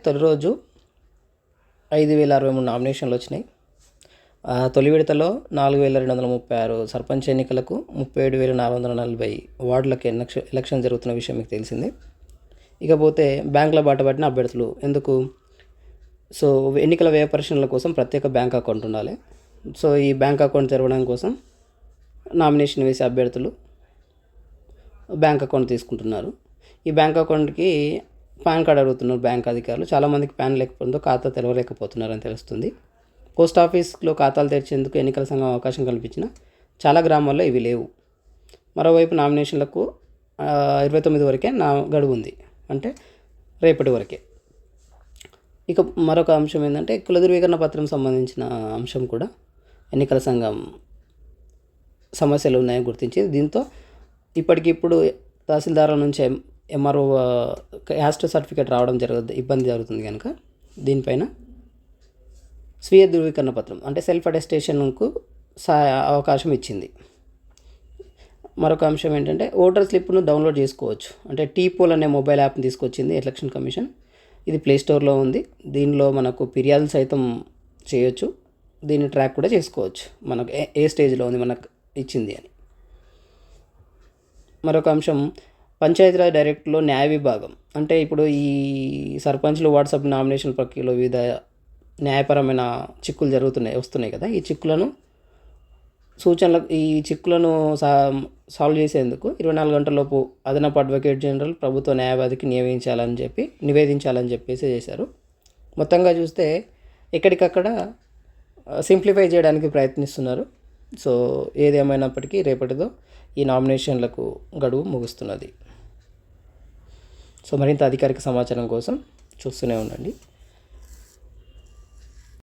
తొలి రోజు 5,063 నామినేషన్లు వచ్చినాయి. తొలి విడతలో 4,236 సర్పంచ్ ఎన్నికలకు 37,440 వార్డులకు ఎలక్షన్ జరుగుతున్న విషయం మీకు తెలిసింది. ఇకపోతే బ్యాంకుల బాట పట్టిన అభ్యర్థులు ఎందుకు? సో ఎన్నికల వ్యయ పరిశీలనల కోసం ప్రత్యేక బ్యాంక్ అకౌంట్ ఉండాలి. సో ఈ బ్యాంక్ అకౌంట్ తెరవడం కోసం నామినేషన్ వేసే అభ్యర్థులు బ్యాంక్ అకౌంట్ తీసుకుంటున్నారు. ఈ బ్యాంక్ అకౌంట్కి పాన్ కార్డ్ అడుగుతున్నారు బ్యాంక్ అధికారులు. చాలామందికి పాన్ లేకపోతే ఖాతా తెరవలేకపోతున్నారని తెలుస్తుంది. పోస్ట్ ఆఫీస్లో ఖాతాలు తెరిచేందుకు ఎన్నికల సంఘం అవకాశం కల్పించిన చాలా గ్రామాల్లో ఇవి లేవు. మరోవైపు నామినేషన్లకు 29 వరకే గడువు ఉంది, అంటే రేపటి వరకే. ఇక మరొక అంశం ఏంటంటే కుల ధృవీకరణ పత్రం సంబంధించిన అంశం కూడా ఎన్నికల సంఘం సమస్యలు ఉన్నాయని గుర్తించింది. దీంతో ఇప్పటికిప్పుడు తహసీల్దారుల నుంచి ఎంఆర్ఓ క్యాస్ట్ సర్టిఫికేట్ రావడం ఇబ్బంది జరుగుతుంది కనుక దీనిపైన స్వీయ ధృవీకరణ పత్రం అంటే సెల్ఫ్ అటెస్టేషన్కు అవకాశం ఇచ్చింది. మరొక అంశం ఏంటంటే ఓటర్ స్లిప్ను డౌన్లోడ్ చేసుకోవచ్చు. అంటే టీపోల్ అనే మొబైల్ యాప్ని తీసుకొచ్చింది ఎలక్షన్ కమిషన్. ఇది ప్లేస్టోర్లో ఉంది. దీనిలో మనకు ఫిర్యాదులు సైతం చేయొచ్చు. దీన్ని ట్రాక్ కూడా చేసుకోవచ్చు, మనకు ఏ స్టేజ్లో ఉంది మనకు ఇచ్చింది అని. మరొక అంశం పంచాయతీరాజ్ డైరెక్ట్లో న్యాయ విభాగం. అంటే ఇప్పుడు ఈ సర్పంచ్లు వాట్సాప్ నామినేషన్ ప్రక్రియలో వివిధ న్యాయపరమైన చిక్కులు వస్తున్నాయి కదా. ఈ చిక్కులను సాల్వ్ చేసేందుకు 24 గంటలలోపు అదనపు అడ్వకేట్ జనరల్ ప్రభుత్వ న్యాయవాదికి నివేదించాలని చెప్పేసి చేశారు. మొత్తంగా చూస్తే ఎక్కడికక్కడ సింప్లిఫై చేయడానికి ప్రయత్నిస్తున్నారు. సో ఏదేమైనప్పటికీ రేపటితో ఈ నామినేషన్లకు గడువు ముగుస్తున్నది. సో మరింత అధికారిక సమాచారం కోసం చూస్తూనే ఉండండి.